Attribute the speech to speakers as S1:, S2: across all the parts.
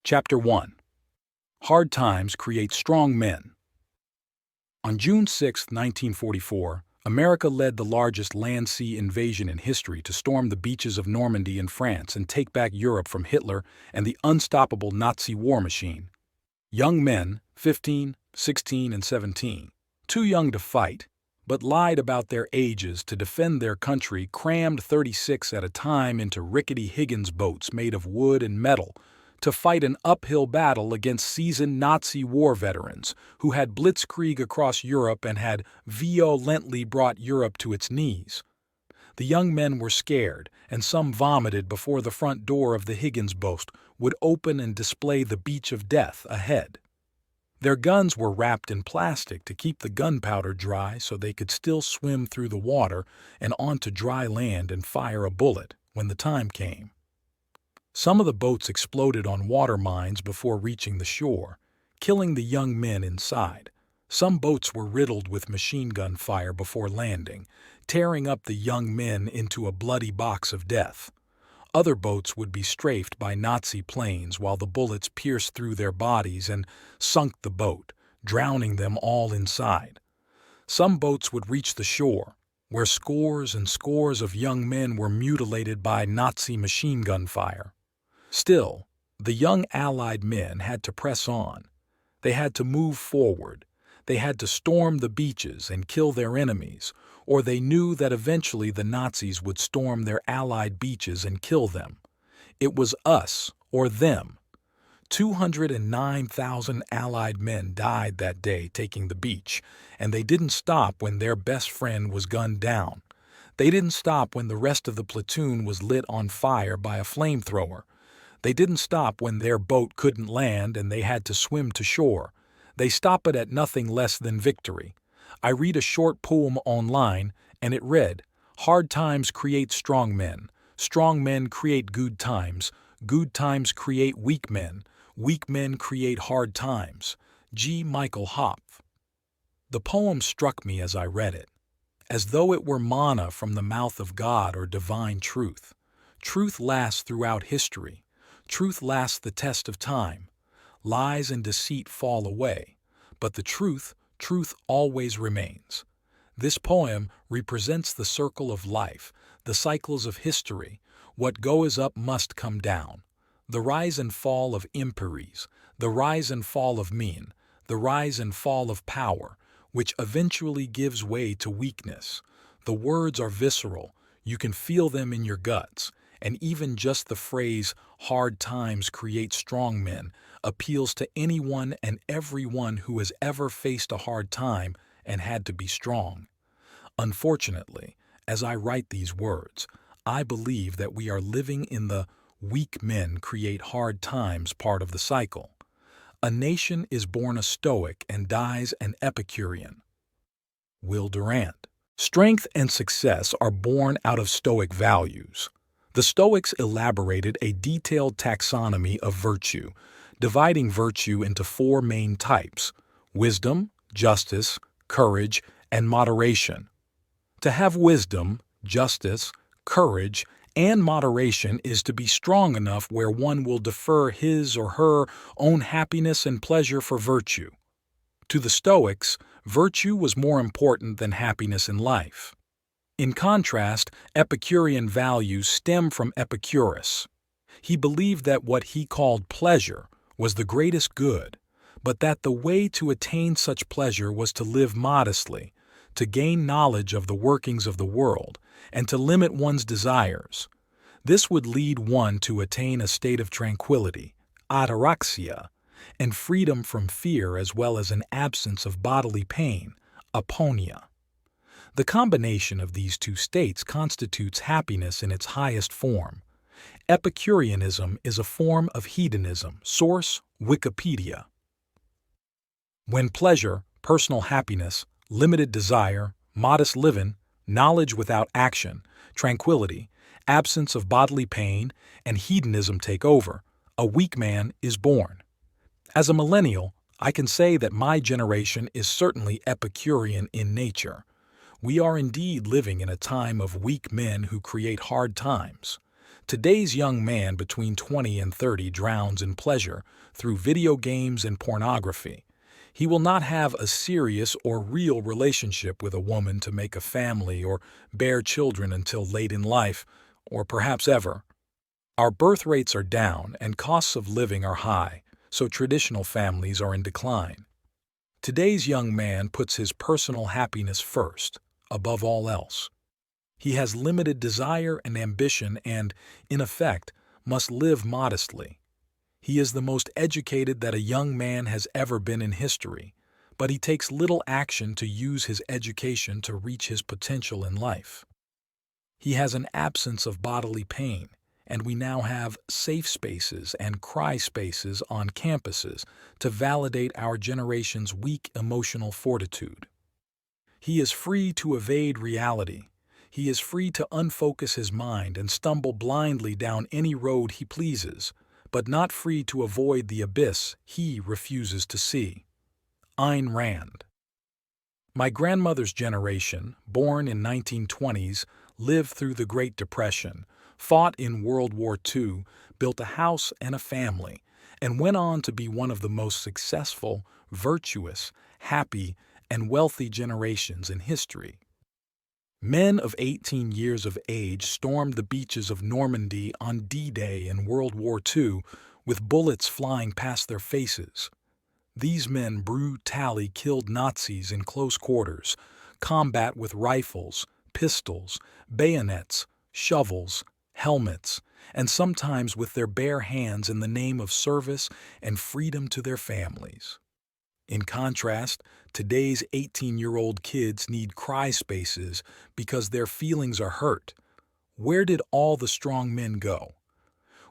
S1: Chapter 1. Hard Times Create Strong Men. On June 6, 1944, America led the largest land-sea invasion in history to storm the beaches of Normandy in France and take back Europe from Hitler and the unstoppable Nazi war machine. Young men, 15, 16, and 17, too young to fight, but lied about their ages to defend their country, crammed 36 at a time into rickety Higgins boats made of wood and metal, to fight an uphill battle against seasoned Nazi war veterans who had blitzkrieg across Europe and had violently brought Europe to its knees. The young men were scared, and some vomited before the front door of the Higgins boat would open and display the beach of death ahead. Their guns were wrapped in plastic to keep the gunpowder dry so they could still swim through the water and onto dry land and fire a bullet when the time came. Some of the boats exploded on water mines before reaching the shore, killing the young men inside. Some boats were riddled with machine gun fire before landing, tearing up the young men into a bloody box of death. Other boats would be strafed by Nazi planes while the bullets pierced through their bodies and sunk the boat, drowning them all inside. Some boats would reach the shore, where scores and scores of young men were mutilated by Nazi machine gun fire. Still, the young Allied men had to press on. They had to move forward. They had to storm the beaches and kill their enemies, or they knew that eventually the Nazis would storm their Allied beaches and kill them. It was us or them. 209,000 Allied men died that day taking the beach, and they didn't stop when their best friend was gunned down. They didn't stop when the rest of the platoon was lit on fire by a flamethrower. They didn't stop when their boat couldn't land and they had to swim to shore. They stopped it at nothing less than victory. I read a short poem online, and it read, "Hard times create strong men create good times create weak men create hard times." G. Michael Hopf. The poem struck me as I read it, as though it were manna from the mouth of God or divine truth. Truth lasts throughout history. Truth lasts the test of time. Lies and deceit fall away, but the truth always remains. This poem represents the circle of life, the cycles of history. What goes up must come down. The rise and fall of empires, the rise and fall of men, the rise and fall of power, which eventually gives way to weakness. The words are visceral. You can feel them in your guts. And even just the phrase, "hard times create strong men," appeals to anyone and everyone who has ever faced a hard time and had to be strong. Unfortunately, as I write these words, I believe that we are living in the "weak men create hard times" part of the cycle. A nation is born a Stoic and dies an Epicurean. Will Durant. Strength and success are born out of Stoic values. The Stoics elaborated a detailed taxonomy of virtue, dividing virtue into four main types: wisdom, justice, courage, and moderation. To have wisdom, justice, courage, and moderation is to be strong enough where one will defer his or her own happiness and pleasure for virtue. To the Stoics, virtue was more important than happiness in life. In contrast, Epicurean values stem from Epicurus. He believed that what he called pleasure was the greatest good, but that the way to attain such pleasure was to live modestly, to gain knowledge of the workings of the world, and to limit one's desires. This would lead one to attain a state of tranquility, ataraxia, and freedom from fear as well as an absence of bodily pain, aponia. The combination of these two states constitutes happiness in its highest form. Epicureanism is a form of hedonism. Source: Wikipedia. When pleasure, personal happiness, limited desire, modest living, knowledge without action, tranquility, absence of bodily pain, and hedonism take over, a weak man is born. As a millennial, I can say that my generation is certainly Epicurean in nature. We are indeed living in a time of weak men who create hard times. Today's young man between 20 and 30 drowns in pleasure through video games and pornography. He will not have a serious or real relationship with a woman to make a family or bear children until late in life, or perhaps ever. Our birth rates are down and costs of living are high, so traditional families are in decline. Today's young man puts his personal happiness first, above all else. He has limited desire and ambition and, in effect, must live modestly. He is the most educated that a young man has ever been in history, but he takes little action to use his education to reach his potential in life. He has an absence of bodily pain, and we now have safe spaces and cry spaces on campuses to validate our generation's weak emotional fortitude. He is free to evade reality. He is free to unfocus his mind and stumble blindly down any road he pleases, but not free to avoid the abyss he refuses to see. Ayn Rand. My grandmother's generation, born in 1920s, lived through the Great Depression, fought in World War II, built a house and a family, and went on to be one of the most successful, virtuous, happy, and wealthy generations in history. Men of 18 years of age stormed the beaches of Normandy on D-Day in World War II with bullets flying past their faces. These men brutally killed Nazis in close quarters, combat with rifles, pistols, bayonets, shovels, helmets, and sometimes with their bare hands in the name of service and freedom to their families. In contrast, today's 18-year-old kids need cry spaces because their feelings are hurt. Where did all the strong men go?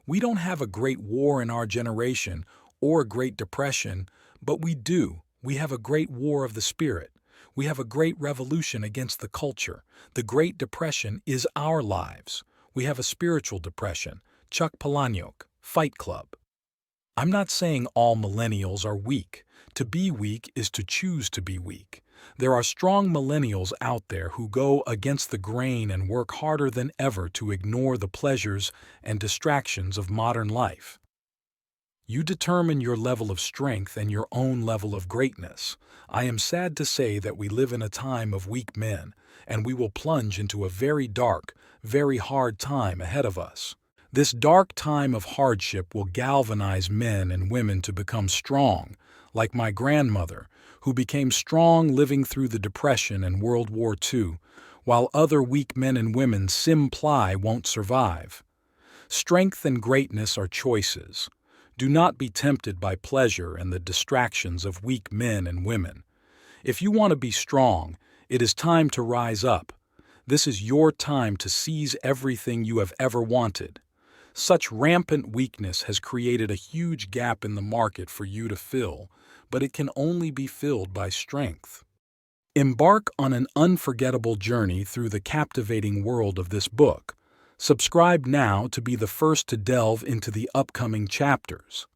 S1: We don't have a great war in our generation or a Great Depression, but we do. We have a great war of the spirit. We have a great revolution against the culture. The Great Depression is our lives. We have a spiritual depression. Chuck Palahniuk, Fight Club. I'm not saying all millennials are weak. To be weak is to choose to be weak. There are strong millennials out there who go against the grain and work harder than ever to ignore the pleasures and distractions of modern life. You determine your level of strength and your own level of greatness. I am sad to say that we live in a time of weak men, and we will plunge into a very dark, very hard time ahead of us. This dark time of hardship will galvanize men and women to become strong, like my grandmother, who became strong living through the Depression and World War II, while other weak men and women simply won't survive. Strength and greatness are choices. Do not be tempted by pleasure and the distractions of weak men and women. If you want to be strong, it is time to rise up. This is your time to seize everything you have ever wanted. Such rampant weakness has created a huge gap in the market for you to fill, but it can only be filled by strength. Embark on an unforgettable journey through the captivating world of this book. Subscribe now to be the first to delve into the upcoming chapters.